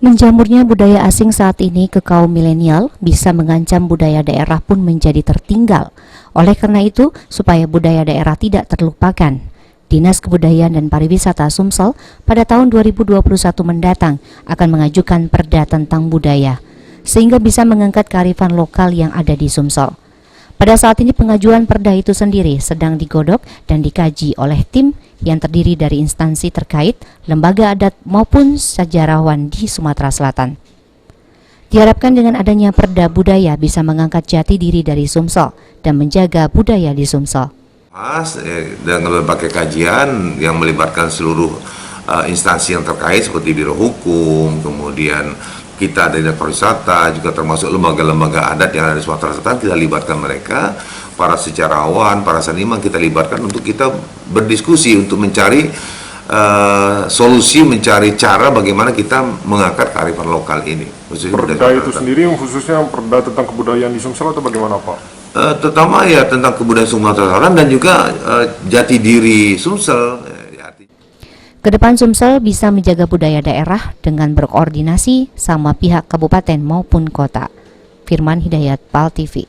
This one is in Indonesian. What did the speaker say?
Menjamurnya budaya asing saat ini ke kaum milenial bisa mengancam budaya daerah pun menjadi tertinggal. Oleh karena itu, supaya budaya daerah tidak terlupakan, Dinas Kebudayaan dan Pariwisata Sumsel pada tahun 2021 mendatang akan mengajukan perda tentang budaya, sehingga bisa mengangkat kearifan lokal yang ada di Sumsel. Pada saat ini pengajuan perda itu sendiri sedang digodok dan dikaji oleh tim yang terdiri dari instansi terkait, lembaga adat maupun sejarawan di Sumatera Selatan. Diharapkan dengan adanya perda budaya bisa mengangkat jati diri dari Sumsel dan menjaga budaya di Sumsel. Dengan berbagai kajian yang melibatkan seluruh instansi yang terkait seperti Biro Hukum, kemudian kita dari pariwisata, juga termasuk lembaga-lembaga adat yang ada di Sumatera Selatan, kita libatkan mereka, para sejarawan, para seniman kita libatkan untuk kita berdiskusi untuk mencari solusi, mencari cara bagaimana kita mengangkat kearifan lokal ini. Perda itu sendiri khususnya perda tentang kebudayaan di Sumsel atau bagaimana Pak? Terutama ya tentang kebudayaan Sumatera Selatan dan juga jati diri Sumsel. Kedepan Sumsel bisa menjaga budaya daerah dengan berkoordinasi sama pihak kabupaten maupun kota. Firman Hidayat, PAL TV.